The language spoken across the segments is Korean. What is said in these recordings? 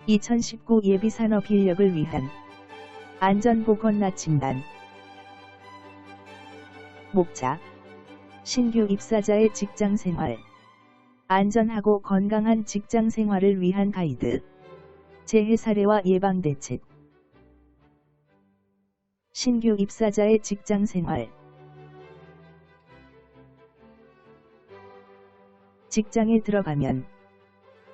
2019 예비산업 인력을 위한 안전보건 나침반. 목차. 신규 입사자의 직장생활. 안전하고 건강한 직장생활을 위한 가이드. 재해 사례와 예방대책. 신규 입사자의 직장생활. 직장에 들어가면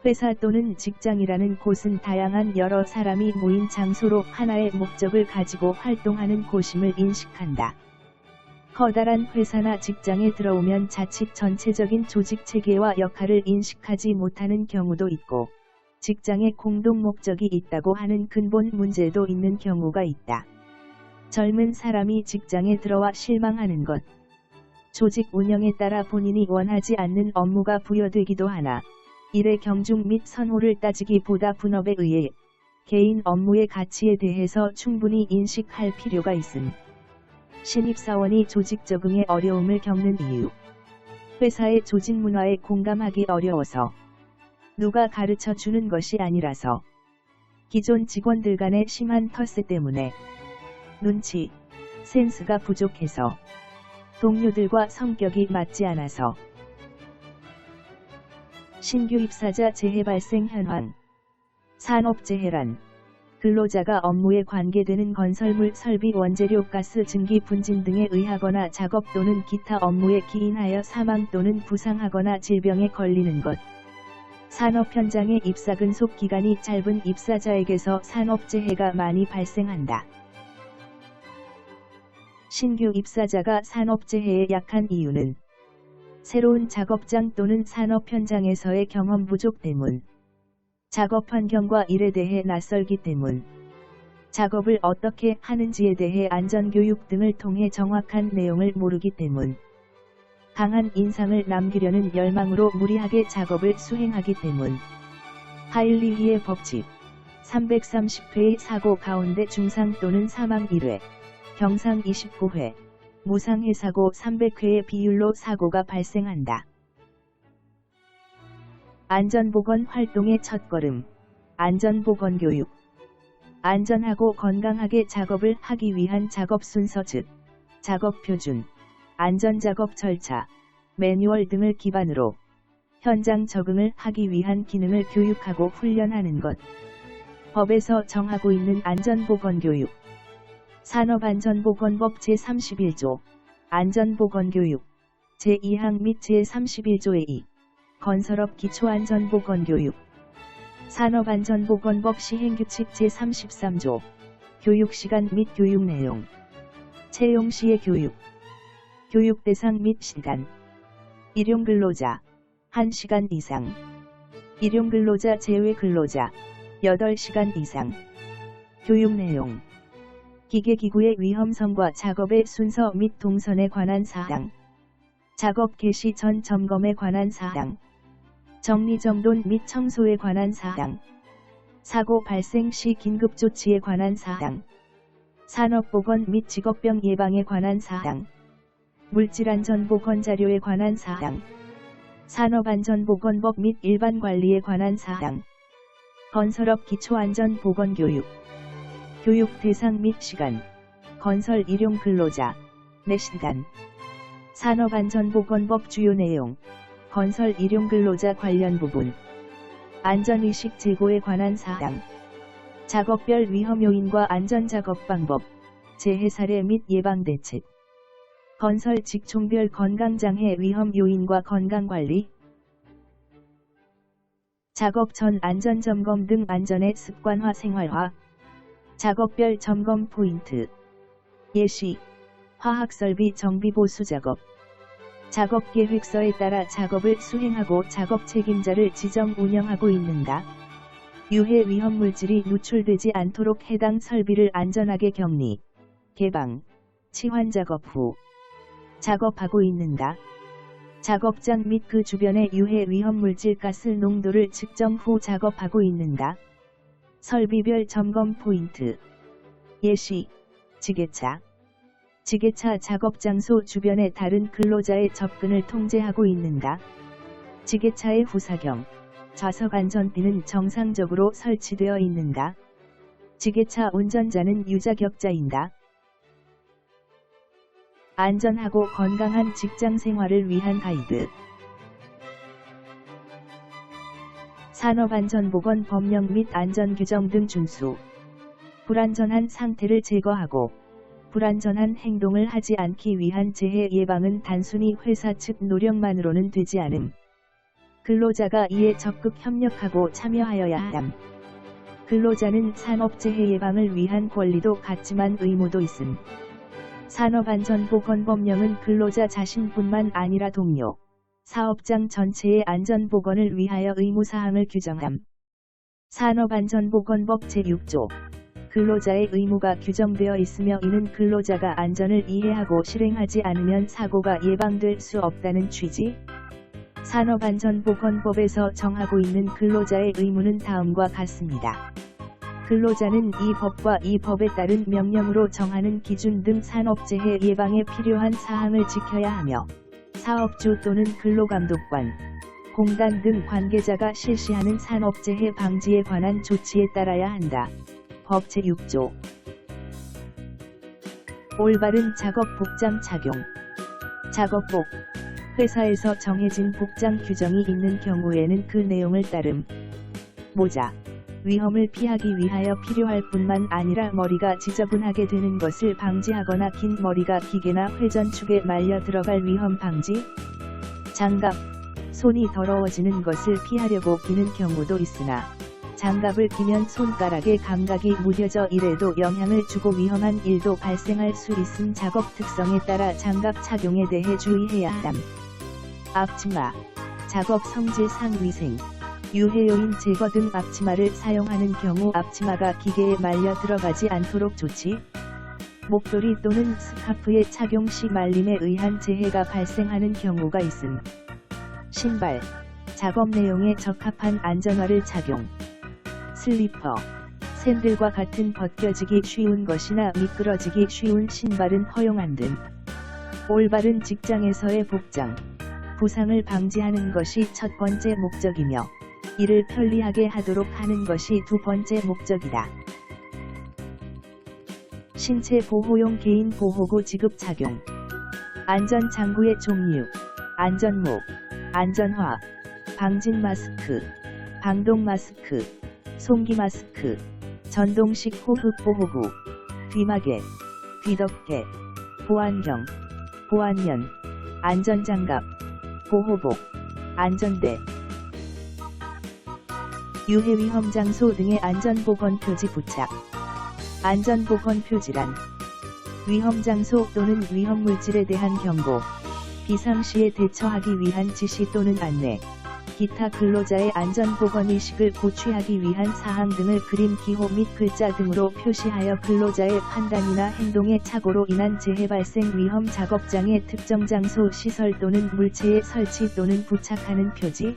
회사 또는 직장이라는 곳은 다양한 여러 사람이 모인 장소로 하나의 목적을 가지고 활동하는 곳임을 인식한다. 커다란 회사나 직장에 들어오면 자칫 전체적인 조직 체계와 역할을 인식하지 못하는 경우도 있고, 직장에 공동 목적이 있다고 하는 근본 문제도 있는 경우가 있다. 젊은 사람이 직장에 들어와 실망하는 것. 조직 운영에 따라 본인이 원하지 않는 업무가 부여되기도 하나, 일의 경중 및 선호를 따지기보다 분업에 의해 개인 업무의 가치에 대해서 충분히 인식할 필요가 있음. 신입사원이 조직 적응에 어려움을 겪는 이유. 회사의 조직 문화에 공감하기 어려워서, 누가 가르쳐 주는 것이 아니라서, 기존 직원들 간의 심한 텃세 때문에, 눈치, 센스가 부족해서, 동료들과 성격이 맞지 않아서. 신규 입사자 재해 발생 현황. 산업재해란 근로자가 업무에 관계되는 건설물 설비 원재료 가스 증기 분진 등에 의하거나 작업 또는 기타 업무에 기인하여 사망 또는 부상하거나 질병에 걸리는 것. 산업 현장의 입사 근속 기간이 짧은 입사자에게서 산업재해가 많이 발생한다. 신규 입사자가 산업재해에 약한 이유는 새로운 작업장 또는 산업 현장에서의 경험 부족 때문, 작업 환경과 일에 대해 낯설기 때문, 작업을 어떻게 하는지에 대해 안전교육 등을 통해 정확한 내용을 모르기 때문, 강한 인상을 남기려는 열망으로 무리하게 작업을 수행하기 때문. 하일리히의 법칙. 330회의 사고 가운데 중상 또는 사망 1회, 경상 29회, 무상해 사고 300회의 비율로 사고가 발생한다. 안전보건 활동의 첫걸음. 안전보건 교육. 안전하고 건강하게 작업을 하기 위한 작업 순서 즉, 작업 표준, 안전작업 절차, 매뉴얼 등을 기반으로 현장 적응을 하기 위한 기능을 교육하고 훈련하는 것. 법에서 정하고 있는 안전보건 교육. 산업안전보건법 제31조, 안전보건교육, 제2항 및 제31조의 2, 건설업 기초안전보건교육, 산업안전보건법 시행규칙 제33조, 교육시간 및 교육내용, 채용시의 교육, 교육대상 및 시간, 일용근로자, 1시간 이상, 일용근로자 제외 근로자, 8시간 이상, 교육내용, 기계기구의 위험성과 작업의 순서 및 동선에 관한 사항, 작업 개시 전 점검에 관한 사항, 정리정돈 및 청소에 관한 사항, 사고 발생 시 긴급조치에 관한 사항, 산업보건 및 직업병 예방에 관한 사항, 물질안전보건 자료에 관한 사항, 산업안전보건법 및 일반관리에 관한 사항, 건설업 기초안전보건교육, 교육 대상 및 시간, 건설 일용 근로자, 4시간, 산업안전보건법 주요 내용, 건설 일용 근로자 관련 부분, 안전의식 제고에 관한 사항, 작업별 위험 요인과 안전작업 방법, 재해 사례 및 예방대책, 건설 직종별 건강장애 위험 요인과 건강관리, 작업 전 안전점검 등 안전의 습관화 생활화, 작업별 점검 포인트, 예시, 화학설비 정비보수 작업, 작업계획서에 따라 작업을 수행하고 작업 책임자를 지정 운영하고 있는가, 유해 위험물질이 누출되지 않도록 해당 설비를 안전하게 격리, 개방, 치환 작업 후 작업하고 있는가, 작업장 및 그 주변의 유해 위험물질 가스 농도를 측정 후 작업하고 있는가, 설비별 점검 포인트, 예시, 지게차, 지게차 작업 장소 주변의 다른 근로자의 접근을 통제하고 있는가, 지게차의 후사경, 좌석 안전핀은 정상적으로 설치되어 있는가? 지게차 운전자는 유자격자인가? 안전하고 건강한 직장 생활을 위한 가이드. 산업안전보건 법령 및 안전규정 등 준수. 불안전한 상태를 제거하고 불안전한 행동을 하지 않기 위한 재해 예방은 단순히 회사 측 노력만으로는 되지 않음. 근로자가 이에 적극 협력하고 참여하여야 함. 근로자는 산업재해 예방을 위한 권리도 갖지만 의무도 있음. 산업안전보건법령은 근로자 자신뿐만 아니라 동료, 사업장 전체의 안전보건을 위하여 의무사항을 규정함. 산업안전보건법 제6조 근로자의 의무가 규정되어 있으며 이는 근로자가 안전을 이해하고 실행하지 않으면 사고가 예방될 수 없다는 취지. 산업안전보건법에서 정하고 있는 근로자의 의무는 다음과 같습니다. 근로자는 이 법과 이 법에 따른 명령으로 정하는 기준 등 산업재해 예방에 필요한 사항을 지켜야 하며 사업주 또는 근로감독관, 공단 등 관계자가 실시하는 산업재해 방지에 관한 조치에 따라야 한다. 법 제6조. 올바른 작업 복장 착용. 작업복. 회사에서 정해진 복장 규정이 있는 경우에는 그 내용을 따름. 모자. 위험을 피하기 위하여 필요할 뿐만 아니라 머리가 지저분하게 되는 것을 방지하거나 긴 머리가 기계나 회전축에 말려 들어갈 위험 방지. 장갑. 손이 더러워지는 것을 피하려고 끼는 경우도 있으나 장갑을 끼면 손가락에 감각이 무뎌져 이래도 영향을 주고 위험한 일도 발생할 수 있음. 작업 특성에 따라 장갑 착용에 대해 주의해야 함. 앞치마. 작업 성질상 위생, 유해요인 제거 등 앞치마를 사용하는 경우 앞치마가 기계에 말려 들어가지 않도록 조치. 목도리 또는 스카프의 착용 시 말림에 의한 재해가 발생하는 경우가 있음. 신발. 작업 내용에 적합한 안전화를 착용. 슬리퍼. 샌들과 같은 벗겨지기 쉬운 것이나 미끄러지기 쉬운 신발은 허용한 등. 올바른 직장에서의 복장. 부상을 방지하는 것이 첫 번째 목적이며 이를 편리하게 하도록 하는 것이 두 번째 목적이다. 신체 보호용 개인 보호구 지급 착용. 안전장구의 종류. 안전모, 안전화, 방진 마스크, 방독 마스크, 송기 마스크, 전동식 호흡 보호구, 귀마개, 귀덮개, 보안경, 보안면, 안전장갑, 보호복, 안전대. 유해위험 장소 등의 안전보건 표지 부착. 안전보건 표지란 위험 장소 또는 위험 물질에 대한 경고, 비상시에 대처하기 위한 지시 또는 안내, 기타 근로자의 안전보건의식을 고취하기 위한 사항 등을 그림, 기호 및 글자 등으로 표시하여 근로자의 판단이나 행동의 착오로 인한 재해 발생 위험 작업장의 특정 장소 시설 또는 물체에 설치 또는 부착하는 표지.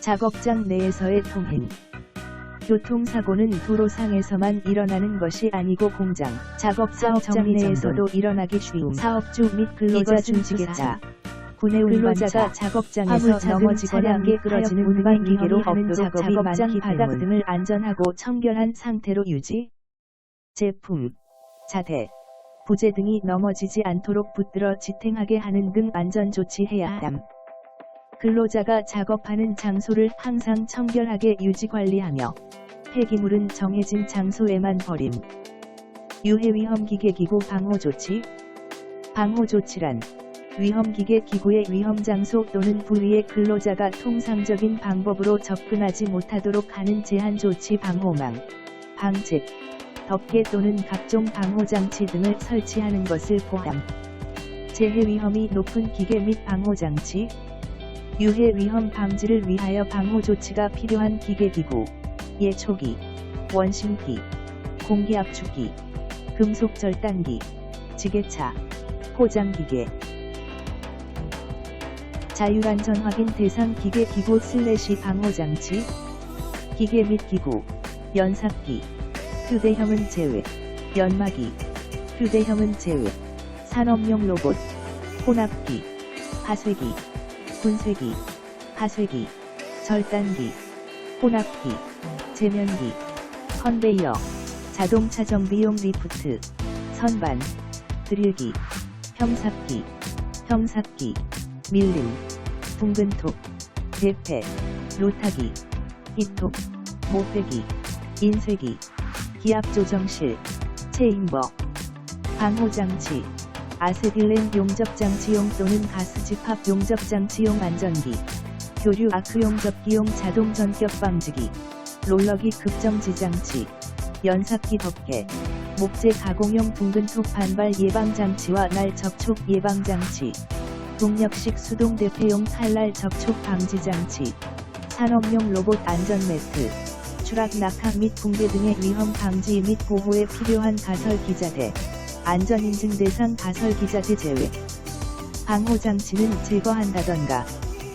작업장 내에서의 통행. 교통사고는 도로상에서만 일어나는 것이 아니고 공장, 작업장 내에서도 일어나기 쉬움. 사업주 및 근로자 중지계차. 군의 근로자가 작업장에서 넘어지거나 미끄러지는 운반 기계로 없도록 작업장 바닥 등을 안전하고 청결한 상태로 유지. 제품, 자대, 부재 등이 넘어지지 않도록 붙들어 지탱하게 하는 등 안전조치해야 함. 근로자가 작업하는 장소를 항상 청결하게 유지관리하며 폐기물은 정해진 장소에만 버림. 유해위험기계 기구 방호조치. 방호조치란 위험기계 기구의 위험장소 또는 부위에 근로자가 통상적인 방법으로 접근하지 못하도록 하는 제한조치, 방호망, 방책, 덮개 또는 각종 방호장치 등을 설치하는 것을 포함. 재해 위험이 높은 기계 및 방호장치. 유해 위험 방지를 위하여 방호조치가 필요한 기계기구, 예초기, 원심기, 공기압축기, 금속절단기, 지게차, 포장기계. 자율안전 확인 대상 기계기구 / 방호장치. 기계 및 기구, 연삽기, 휴대형은 제외, 연마기, 휴대형은 제외, 산업용 로봇, 혼합기, 하쇄기, 분쇄기, 하쇄기, 절단기, 혼합기, 제면기, 컨베이어, 자동차 정비용 리프트, 선반, 드릴기, 형삽기, 밀림, 둥근톱, 대패, 로타기, 히톱, 못빼기, 인쇄기, 기압조정실, 체인버, 방호장치, 아세틸렌 용접장치용 또는 가스집합 용접장치용 안전기, 교류 아크용 접기용 자동 전격 방지기, 롤러기 급정지장치, 연삽기 덮개, 목재 가공용 둥근톱 반발 예방장치와 날 접촉 예방장치, 동력식 수동 대패용 탈날 접촉 방지장치, 산업용 로봇 안전매트, 추락 낙하 및 붕괴 등의 위험 방지 및 보호에 필요한 가설기자재, 안전인증 대상 가설기자재 제외. 방호장치는 제거한다던가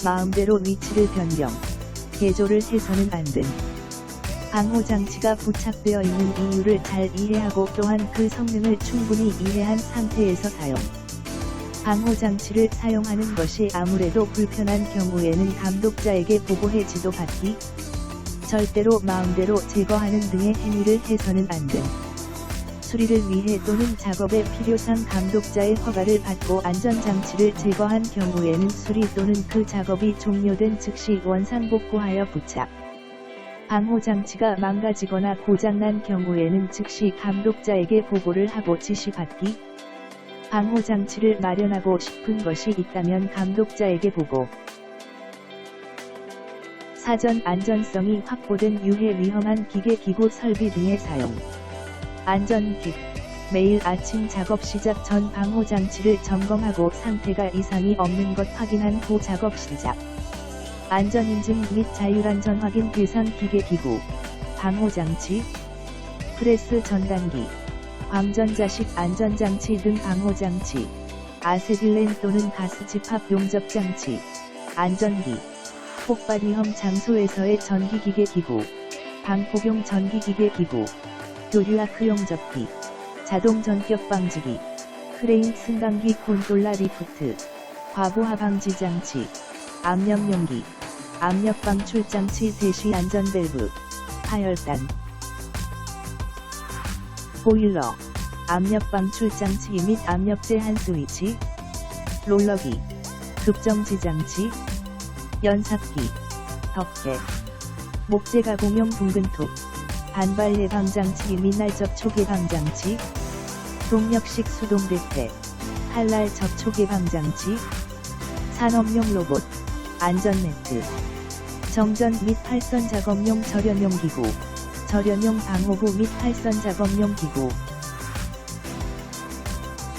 마음대로 위치를 변경, 개조를 해서는 안 된. 방호장치가 부착되어 있는 이유를 잘 이해하고 또한 그 성능을 충분히 이해한 상태에서 사용. 방호장치를 사용하는 것이 아무래도 불편한 경우에는 감독자에게 보고해 지도받기. 절대로 마음대로 제거하는 등의 행위를 해서는 안 됨. 수리를 위해 또는 작업의 필요상 감독자의 허가를 받고 안전장치를 제거한 경우에는 수리 또는 그 작업이 종료된 즉시 원상복구하여 부착. 방호장치가 망가지거나 고장난 경우에는 즉시 감독자에게 보고를 하고 지시받기. 방호장치를 마련하고 싶은 것이 있다면 감독자에게 보고. 사전 안전성이 확보된 유해 위험한 기계 기구 설비 등의 사용. 안전팁. 매일 아침 작업 시작 전 방호장치를 점검하고 상태가 이상이 없는 것 확인한 후 작업 시작. 안전인증 및 자율안전 확인 대상 기계기구, 방호장치, 프레스 전단기, 광전자식 안전장치 등 방호장치, 아세틸렌 또는 가스집합 용접장치, 안전기, 폭발 위험 장소에서의 전기기계기구, 방폭용 전기기계기구, 교류아크용 접기, 자동 전격 방지기, 크레인 승강기 콘솔라 리프트, 과부하 방지 장치, 압력용기, 압력 방출 장치 대시 안전 밸브, 하열단, 보일러, 압력 방출 장치 및 압력 제한 스위치, 롤러기, 급정지 장치, 연삽기, 덮개, 목재 가공용 둥근톱, 반발 예방 장치 및 날 접촉 예방 장치, 동력식 수동 대패, 탈날 접촉 예방 장치, 산업용 로봇, 안전매트, 정전 및 팔선 작업용 절연용 기구, 절연용 방호구 및 팔선 작업용 기구,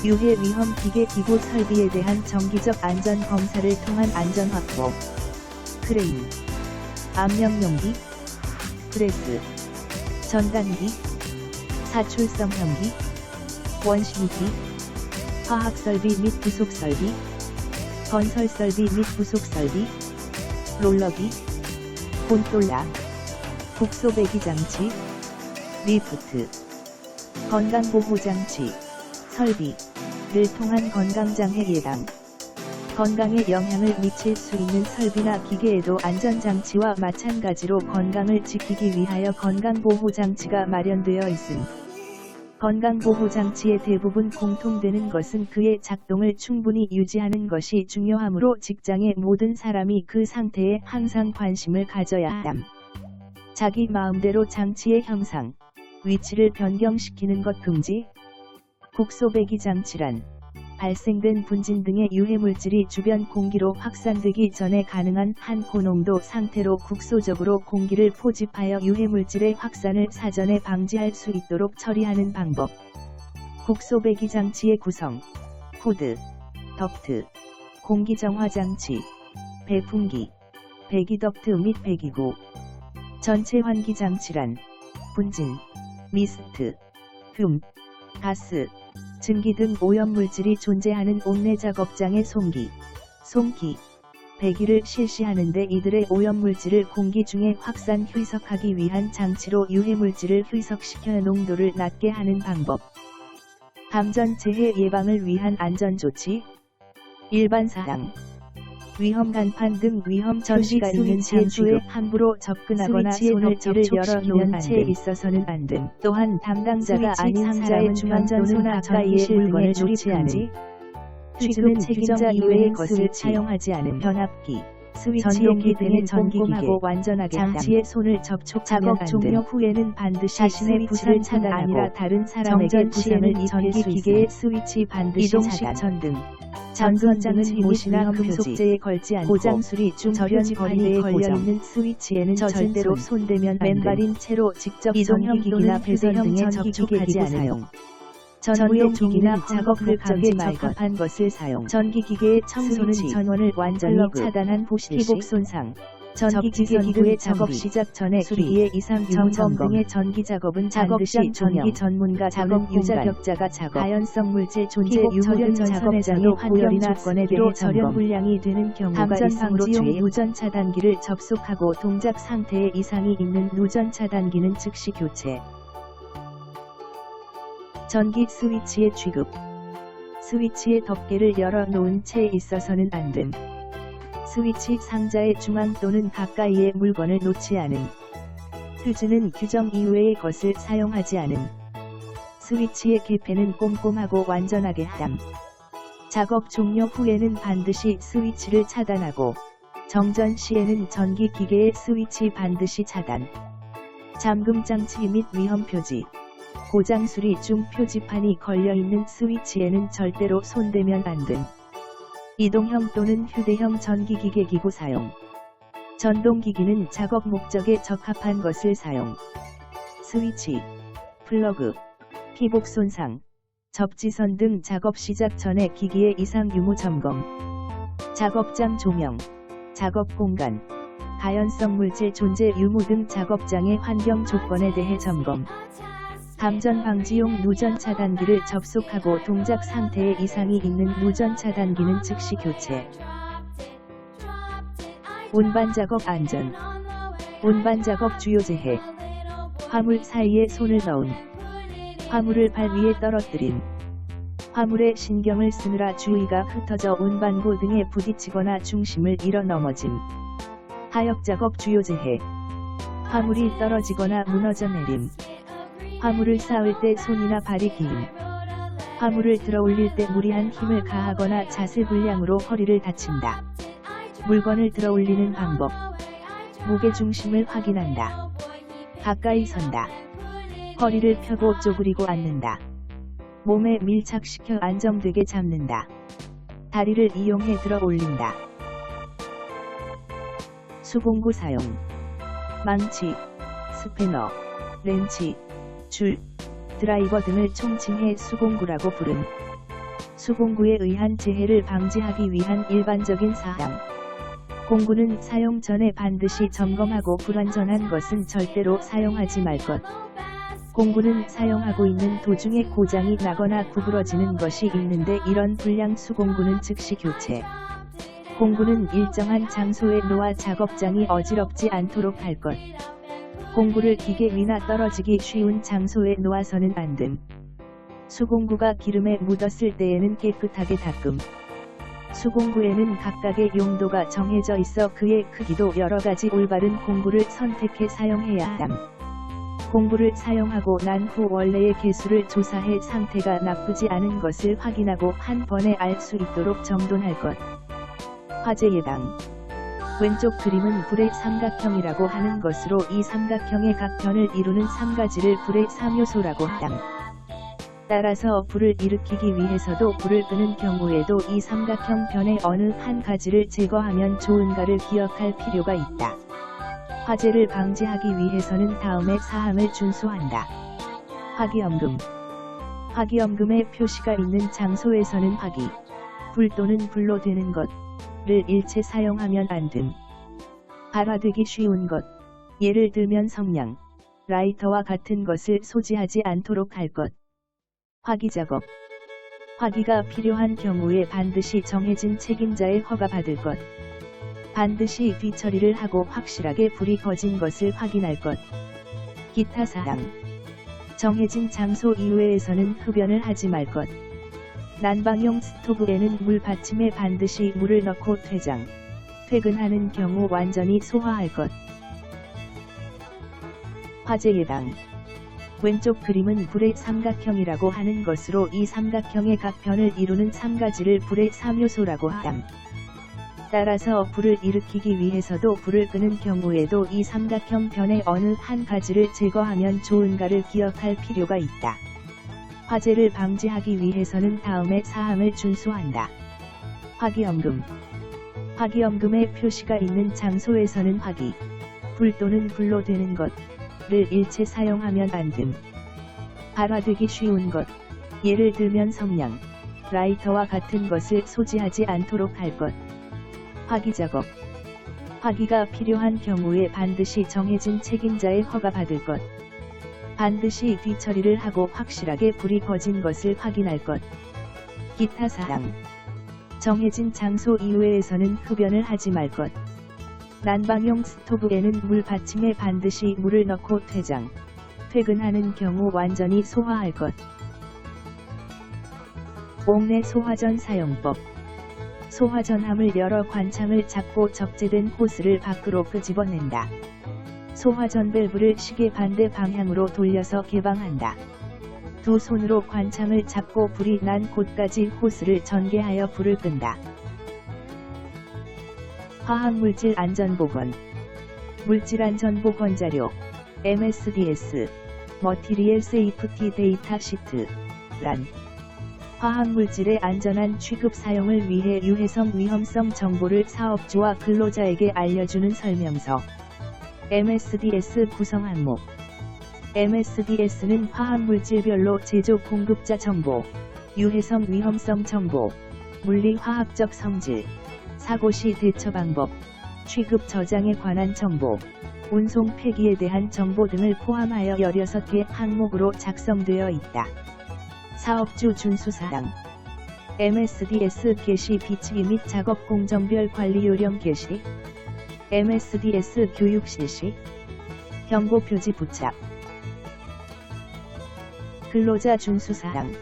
유해 위험 기계 기구 설비에 대한 정기적 안전 검사를 통한 안전 확보, 크레인, 압력용기, 프레스, 전단기, 사출성형기, 원심기, 화학설비 및 부속설비, 건설설비 및 부속설비, 롤러기, 콘솔라, 국소배기장치, 리프트, 건강보호장치, 설비를 통한 건강장애 예방, 건강에 영향을 미칠 수 있는 설비나 기계에도 안전장치와 마찬가지로 건강을 지키기 위하여 건강보호장치가 마련되어 있음. 건강보호장치의 대부분 공통되는 것은 그의 작동을 충분히 유지하는 것이 중요하므로 직장의 모든 사람이 그 상태에 항상 관심을 가져야 함. 자기 마음대로 장치의 형상, 위치를 변경시키는 것 금지. 국소배기 장치란 발생된 분진 등의 유해물질이 주변 공기로 확산되기 전에 가능한 한 고농도 상태로 국소적으로 공기를 포집하여 유해물질의 확산을 사전에 방지할 수 있도록 처리하는 방법. 국소배기 장치의 구성, 코드, 덕트, 공기정화장치, 배풍기, 배기덕트 및 배기구. 전체 환기장치란 분진, 미스트, 듐, 가스, 증기 등 오염물질이 존재하는 옥내 작업장의 송기, 배기를 실시하는데 이들의 오염물질을 공기 중에 확산 희석하기 위한 장치로 유해물질을 희석시켜 농도를 낮게 하는 방법. 감전 재해 예방을 위한 안전조치. 일반사항. 위험 간판 등 위험 표시가 있는 장소에 함부로 접근하거나 손을 접촉시키는 채 있어서는 안 됨. 또한 담당자가 아닌 상자의 중앙 또는 가까이에 물건을 놓지 않은 취급은 책임자 이외의 것을 사용하지 않은 변압기, 스위치기 등의 전기기계, 완전하게 장치에 손을 접촉하면 안 됨. 작업 종료 후에는 반드시 자신의 부상을 차단하고 아니라 다른 사람에게 부상을 전기기계의 스위치 반드시 차단 등 전선장치 못이나 금속재에 걸지 않고 고장수리 중 절연거리에 걸려있는 스위치에는 절대로 손대면 맨발인 채로 직접 전기기기나 배선 등에 접촉하지 않은 사용. 전구용 기기나 작업을 감지 적합한 것을 사용. 전기기계의 청소는 전원을 완전히 차단한 피복 손상. 전기기계 기구의 작업 시작 전에 기기의 이상 점검 등의 전기 작업은 반드시 전기 전문가 작업 유자격자가 작업 가연성 물질 존재 유무 등 작업장의 환경 조건에 대해 절연 불량이 되는 경우가 있으므로 누전 차단기를 접속하고 동작 상태에 이상이 있는 누전 차단기는 즉시 교체. 전기 스위치의 취급. 스위치의 덮개를 열어 놓은 채 있어서는 안 됨. 스위치 상자의 중앙 또는 가까이에 물건을 놓지 않음. 휴지는 규정 이외의 것을 사용하지 않음. 스위치의 개폐는 꼼꼼하고 완전하게 함. 작업 종료 후에는 반드시 스위치를 차단하고 정전 시에는 전기 기계의 스위치 반드시 차단. 잠금 장치 및 위험 표지. 고장 수리 중 표지판이 걸려있는 스위치에는 절대로 손대면 안 됨. 이동형 또는 휴대형 전기기계 기구 사용. 전동기기는 작업 목적에 적합한 것을 사용. 스위치, 플러그, 피복 손상, 접지선 등 작업 시작 전에 기기의 이상 유무 점검. 작업장 조명, 작업 공간, 가연성 물질 존재 유무 등 작업장의 환경 조건에 대해 점검. 감전 방지용 누전 차단기를 접속하고 동작 상태에 이상이 있는 누전 차단기는 즉시 교체. 운반 작업 안전. 운반 작업 주요 재해. 화물 사이에 손을 넣은. 화물을 발 위에 떨어뜨린. 화물에 신경을 쓰느라 주의가 흩어져 운반구 등에 부딪히거나 중심을 잃어 넘어짐. 하역 작업 주요 재해. 화물이 떨어지거나 무너져 내림. 화물을 쌓을 때 손이나 발이 긴. 화물을 들어 올릴 때 무리한 힘을 가하거나 자세 불량으로 허리를 다친다. 물건을 들어 올리는 방법. 무게중심을 확인한다. 가까이 선다. 허리를 펴고 쪼그리고 앉는다. 몸에 밀착시켜 안정되게 잡는다. 다리를 이용해 들어 올린다. 수공구 사용. 망치, 스패너, 렌치, 줄, 드라이버 등을 총칭해 수공구라고 부름. 수공구에 의한 재해를 방지하기 위한 일반적인 사항. 공구는 사용 전에 반드시 점검하고 불완전한 것은 절대로 사용하지 말 것. 공구는 사용하고 있는 도중에 고장이 나거나 구부러지는 것이 있는데 이런 불량 수공구는 즉시 교체. 공구는 일정한 장소에 놓아 작업장이 어지럽지 않도록 할 것. 공구를 기계 위나 떨어지기 쉬운 장소에 놓아서는 안 됨. 수공구가 기름에 묻었을 때에는 깨끗하게 닦음. 수공구에는 각각의 용도가 정해져 있어 그의 크기도 여러가지 올바른 공구를 선택해 사용해야 함. 공구를 사용하고 난 후 원래의 개수를 조사해 상태가 나쁘지 않은 것을 확인하고 한 번에 알 수 있도록 정돈할 것. 화재 예방. 왼쪽 그림은 불의 삼각형이라고 하는 것으로 이 삼각형의 각 변을 이루는 3가지를 불의 3요소라고 함. 따라서 불을 일으키기 위해서도 불을 끄는 경우에도 이 삼각형 변의 어느 한 가지를 제거하면 좋은가를 기억할 필요가 있다. 화재를 방지하기 위해서는 다음의 사항을 준수한다. 화기염금. 화기염금의 표시가 있는 장소에서는 화기, 불 또는 불로 되는 것을 일체 사용하면 안 됨. 발화되기 쉬운 것, 예를 들면 성냥, 라이터와 같은 것을 소지하지 않도록 할 것. 화기작업. 화기가 필요한 경우에 반드시 정해진 책임자의 허가받을 것. 반드시 뒤처리를 하고 확실하게 불이 꺼진 것을 확인할 것. 기타 사항. 정해진 장소 이외에서는 흡연을 하지 말 것. 난방용 스토브에는 물 받침에 반드시 물을 넣고 퇴장, 퇴근하는 경우 완전히 소화할 것. 화재 예방. 왼쪽 그림은 불의 삼각형이라고 하는 것으로 이 삼각형의 각 편을 이루는 3가지를 불의 3요소라고 함. 따라서 불을 일으키기 위해서도 불을 끄는 경우에도 이 삼각형 편의 어느 한 가지를 제거하면 좋은가를 기억할 필요가 있다. 화재를 방지하기 위해서는 다음의 사항을 준수한다. 화기염금. 화기염금의 표시가 있는 장소에서는 화기, 불 또는 불로 되는 것을 일체 사용하면 안 됨. 발화되기 쉬운 것, 예를 들면 성냥, 라이터와 같은 것을 소지하지 않도록 할 것. 화기작업. 화기가 필요한 경우에 반드시 정해진 책임자의 허가받을 것. 반드시 뒤처리를 하고 확실하게 불이 꺼진 것을 확인할 것. 기타 사항. 정해진 장소 이외에서는 흡연을 하지 말 것. 난방용 스토브에는 물 받침에 반드시 물을 넣고 퇴근하는 경우 완전히 소화할 것. 옥내 소화전 사용법. 소화전함을 열어 관창을 잡고 적재된 호스를 밖으로 끄집어낸다. 소화전 밸브를 시계 반대 방향으로 돌려서 개방한다. 두 손으로 관창을 잡고 불이 난 곳까지 호스를 전개하여 불을 끈다. 화학물질 안전보건. 물질안전보건 자료 MSDS Material Safety Data Sheet 란 화학물질의 안전한 취급 사용을 위해 유해성 위험성 정보를 사업주와 근로자에게 알려주는 설명서. MSDS 구성 항목. MSDS는 화학물질별로 제조 공급자 정보, 유해성 위험성 정보, 물리화학적 성질, 사고 시 대처 방법, 취급 저장에 관한 정보, 운송 폐기에 대한 정보 등을 포함하여 16개 항목으로 작성되어 있다. 사업주 준수사항. MSDS 게시 비치기 및 작업 공정별 관리 요령 게시. MSDS 교육 실시. 경고 표지 부착. 근로자 준수사항.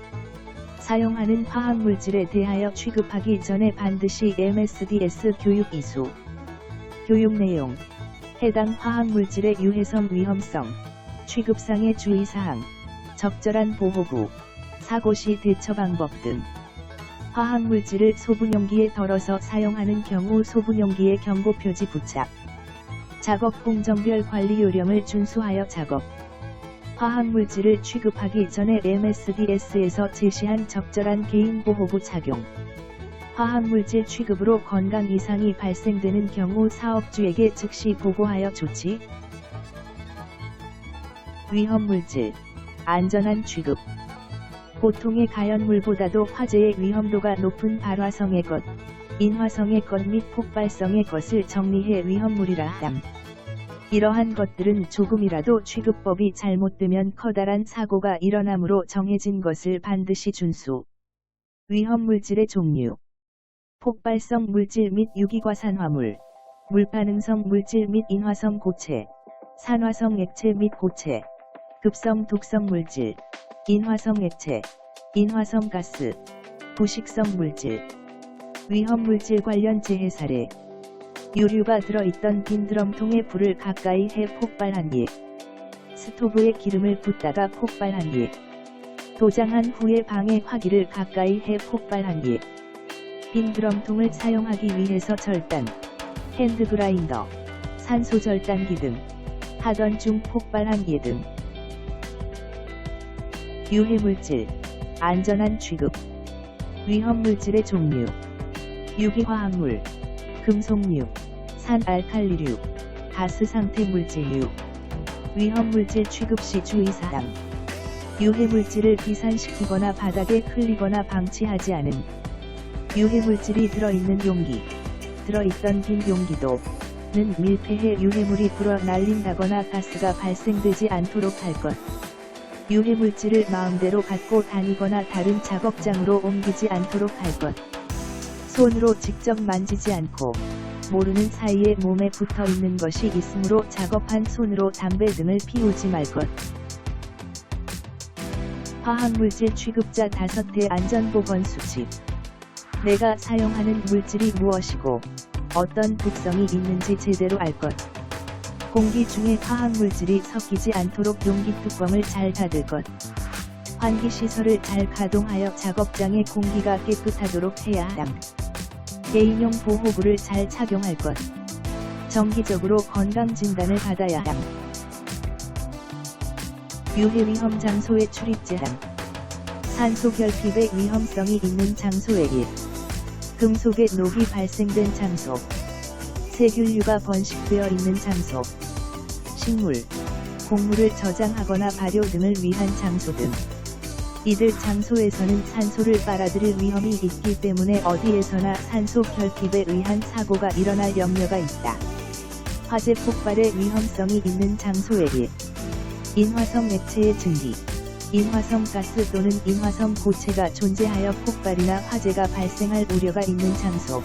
사용하는 화학물질에 대하여 취급하기 전에 반드시 MSDS 교육 이수. 교육 내용. 해당 화학물질의 유해성 위험성, 취급상의 주의사항, 적절한 보호구, 사고 시 대처 방법 등. 화학물질을 소분용기에 덜어서 사용하는 경우 소분용기에 경고 표지 부착. 작업 공정별 관리 요령을 준수하여 작업. 화학물질을 취급하기 전에 MSDS에서 제시한 적절한 개인보호구 착용. 화학물질 취급으로 건강 이상이 발생되는 경우 사업주에게 즉시 보고하여 조치. 위험물질, 안전한 취급. 보통의 가연물보다도 화재의 위험도가 높은 발화성의 것, 인화성의 것 및 폭발성의 것을 정리해 위험물이라 함. 이러한 것들은 조금이라도 취급법이 잘못되면 커다란 사고가 일어나므로 정해진 것을 반드시 준수. 위험물질의 종류. 폭발성 물질 및 유기과산화물, 물반응성 물질 및 인화성 고체, 산화성 액체 및 고체, 급성 독성 물질, 인화성 액체, 인화성 가스, 부식성 물질. 위험물질 관련 재해 사례. 유류가 들어있던 빈 드럼통에 불을 가까이 해 폭발한 예. 스토브에 기름을 붓다가 폭발한 예. 도장한 후에 방에 화기를 가까이 해 폭발한 예. 빈 드럼통을 사용하기 위해서 절단, 핸드그라인더, 산소 절단기 등 하던 중 폭발한 예 등. 유해물질, 안전한 취급. 위험물질의 종류. 유기화합물, 금속류, 산알칼리류, 가스상태 물질류. 위험물질 취급 시 주의사항. 유해물질을 비산시키거나 바닥에 흘리거나 방치하지 않음. 유해물질이 들어있는 용기, 들어있던 빈 용기도는 밀폐해 유해물이 불어 날린다거나 가스가 발생되지 않도록 할 것. 유해물질을 마음대로 갖고 다니거나 다른 작업장으로 옮기지 않도록 할 것. 손으로 직접 만지지 않고 모르는 사이에 몸에 붙어 있는 것이 있으므로 작업한 손으로 담배 등을 피우지 말 것. 화학물질 취급자 5대 안전보건 수칙. 내가 사용하는 물질이 무엇이고 어떤 독성이 있는지 제대로 알 것. 공기 중에 화학물질이 섞이지 않도록 용기 뚜껑을 잘 닫을 것. 환기시설을 잘 가동하여 작업장의 공기가 깨끗하도록 해야 함. 개인용 보호구를 잘 착용할 것. 정기적으로 건강진단을 받아야 함. 유해위험 장소에 출입 제한. 산소 결핍의 위험성이 있는 장소에 1. 금속의 녹이 발생된 장소. 세균류가 번식되어 있는 장소. 식물, 곡물을 저장하거나 발효 등을 위한 장소 등. 이들 장소에서는 산소를 빨아들일 위험이 있기 때문에 어디에서나 산소 결핍에 의한 사고가 일어날 염려가 있다. 화재 폭발의 위험성이 있는 장소에 1. 인화성 액체의 증기. 인화성 가스 또는 인화성 고체가 존재하여 폭발이나 화재가 발생할 우려가 있는 장소.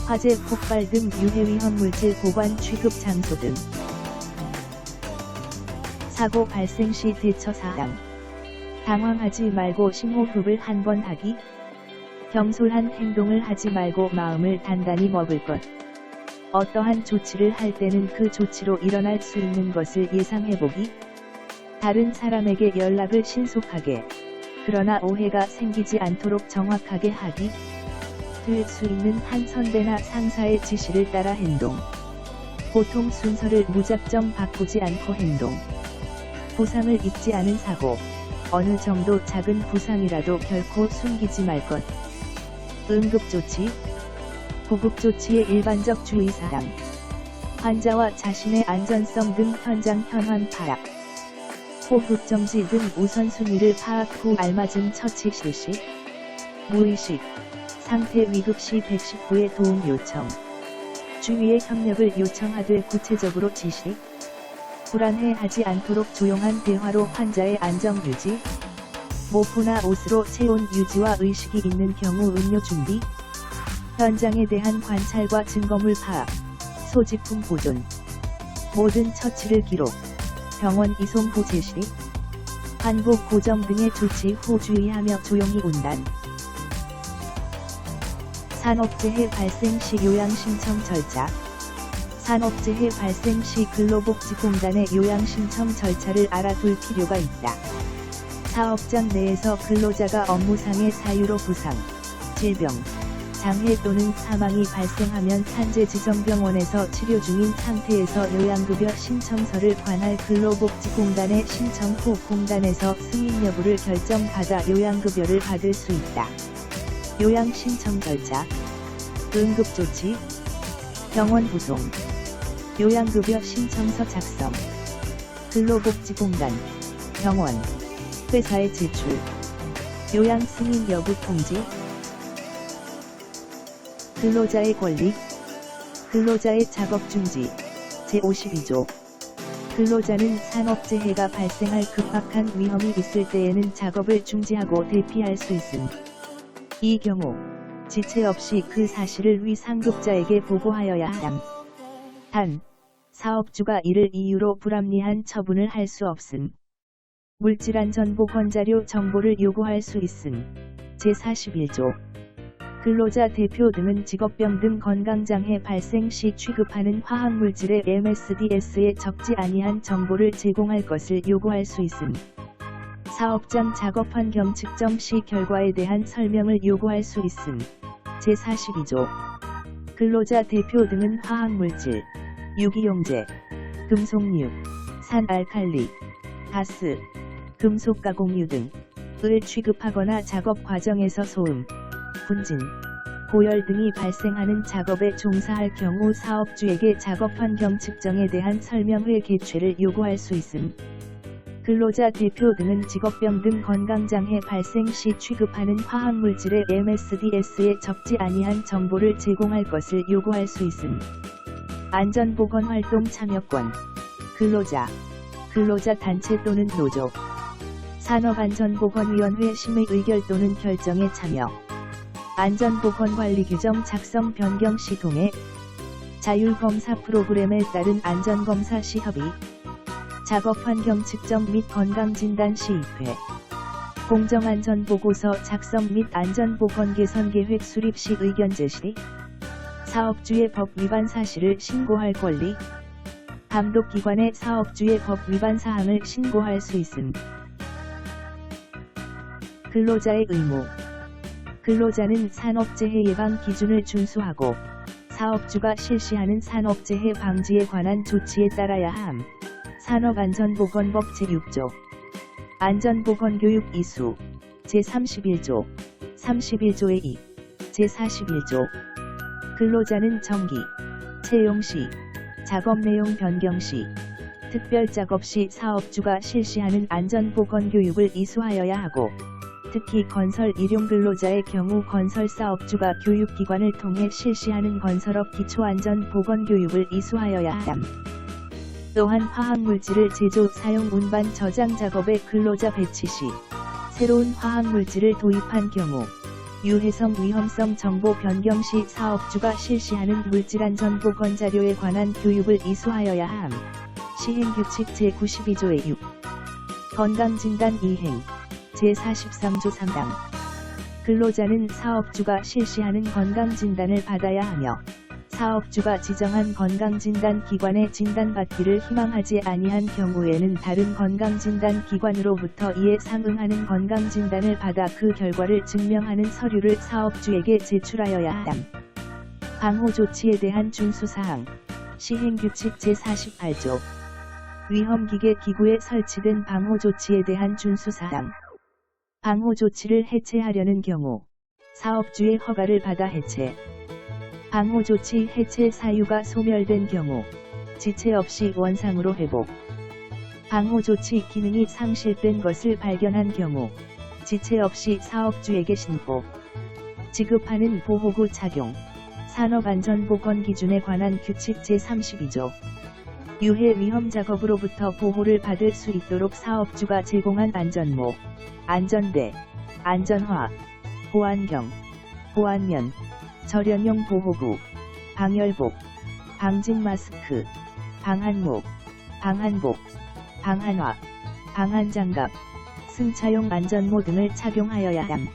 화재 폭발 등 유해위험 물질 보관 취급 장소 등. 사고 발생 시 대처 사항. 당황하지 말고 심호흡을 한 번 하기. 경솔한 행동을 하지 말고 마음을 단단히 먹을 것. 어떠한 조치를 할 때는 그 조치로 일어날 수 있는 것을 예상해보기. 다른 사람에게 연락을 신속하게, 그러나 오해가 생기지 않도록 정확하게 하기. 될 수 있는 한 선배나 상사의 지시를 따라 행동. 보통 순서를 무작정 바꾸지 않고 행동. 부상을 입지 않은 사고. 어느 정도 작은 부상이라도 결코 숨기지 말 것. 응급조치. 구급조치의 일반적 주의사항. 환자와 자신의 안전성 등 현장 현황 파악. 호흡정지 등 우선순위를 파악 후 알맞은 처치 실시. 무의식 상태 위급 시 119의 도움 요청. 주위의 협력을 요청하되 구체적으로 지시. 불안해하지 않도록 조용한 대화로 환자의 안정 유지. 모포나 옷으로 체온 유지와 의식이 있는 경우 음료 준비. 현장에 대한 관찰과 증거물 파악. 소지품 보존. 모든 처치를 기록. 병원 이송 후 제시. 환복 고정 등의 조치 후 주의하며 조용히 운단. 산업재해 발생 시 요양 신청 절차. 산업재해 발생 시 근로복지공단의 요양 신청 절차를 알아둘 필요가 있다. 사업장 내에서 근로자가 업무상의 사유로 부상, 질병, 장애 또는 사망이 발생하면 산재지정병원에서 치료 중인 상태에서 요양급여 신청서를 관할 근로복지공단에 신청 후 공단에서 승인 여부를 결정받아 요양급여를 받을 수 있다. 요양 신청 절차. 응급조치. 병원 부송. 요양급여 신청서 작성. 근로복지공단, 병원, 회사에 제출. 요양 승인 여부 통지. 근로자의 권리. 근로자의 작업 중지. 제52조. 근로자는 산업재해가 발생할 급박한 위험이 있을 때에는 작업을 중지하고 대피할 수 있음. 이 경우 지체 없이 그 사실을 위 상급자에게 보고하여야 함. 단, 사업주가 이를 이유로 불합리한 처분을 할 수 없음. 물질안전보건자료 정보를 요구할 수 있음. 제41조. 근로자 대표 등은 직업병 등 건강장애 발생 시 취급하는 화학물질의 MSDS에 적지 아니한 정보를 제공할 것을 요구할 수 있음. 사업장 작업환경 측정 시 결과에 대한 설명을 요구할 수 있음. 제42조. 근로자 대표 등은 화학물질, 유기용제, 금속류, 산알칼리, 가스, 금속 가공류 등을 취급하거나 작업 과정에서 소음, 분진, 고열 등이 발생하는 작업에 종사할 경우 사업주에게 작업환경 측정에 대한 설명회 개최를 요구할 수 있음. 근로자 대표 등은 직업병 등 건강장애 발생 시 취급하는 화학물질의 MSDS에 적지 아니한 정보를 제공할 것을 요구할 수 있음. 안전보건활동 참여권. 근로자, 근로자 단체 또는 노조, 산업안전보건위원회 심의 의결 또는 결정에 참여. 안전보건관리 규정 작성 변경 시 동의. 자율검사 프로그램에 따른 안전검사 시 협의. 작업환경 측정 및 건강진단 시 입회. 공정안전보고서 작성 및 안전보건 개선 계획 수립 시 의견 제시. 사업주의 법 위반 사실을 신고할 권리. 감독기관의 사업주의 법 위반 사항을 신고할 수 있음. 근로자의 의무. 근로자는 산업재해 예방 기준을 준수하고 사업주가 실시하는 산업재해 방지에 관한 조치에 따라야 함. 산업안전보건법 제6조. 안전보건교육 이수. 제31조. 31조의 2. 제41조. 근로자는 정기, 채용 시, 작업 내용 변경 시, 특별 작업 시 사업주가 실시하는 안전보건교육을 이수하여야 하고, 특히 건설 일용 근로자의 경우 건설 사업주가 교육기관을 통해 실시하는 건설업 기초안전보건교육을 이수하여야 함. 또한 화학물질을 제조, 사용, 운반, 저장 작업에 근로자 배치 시, 새로운 화학물질을 도입한 경우, 유해성 위험성 정보 변경 시 사업주가 실시하는 물질안전보건 자료에 관한 교육을 이수하여야 함. 시행규칙 제92조의 6. 건강진단 이행. 제43조 3당. 근로자는 사업주가 실시하는 건강진단을 받아야 하며 사업주가 지정한 건강진단 기관의 진단받기를 희망하지 아니한 경우에는 다른 건강진단 기관으로부터 이에 상응하는 건강진단을 받아 그 결과를 증명하는 서류를 사업주에게 제출하여야 함. 방호조치에 대한 준수사항. 시행규칙 제48조. 위험기계 기구에 설치된 방호조치에 대한 준수사항. 방호조치를 해체하려는 경우 사업주의 허가를 받아 해체. 방호조치 해체 사유가 소멸된 경우 지체 없이 원상으로 회복. 방호조치 기능이 상실된 것을 발견한 경우 지체 없이 사업주에게 신고. 지급하는 보호구 착용. 산업안전보건 기준에 관한 규칙 제32조. 유해 위험 작업으로부터 보호를 받을 수 있도록 사업주가 제공한 안전모, 안전대, 안전화, 보안경, 보안면, 절연용 보호구, 방열복, 방진 마스크, 방한목, 방한복, 방한화, 방한장갑, 승차용 안전모 등을 착용하여야 함.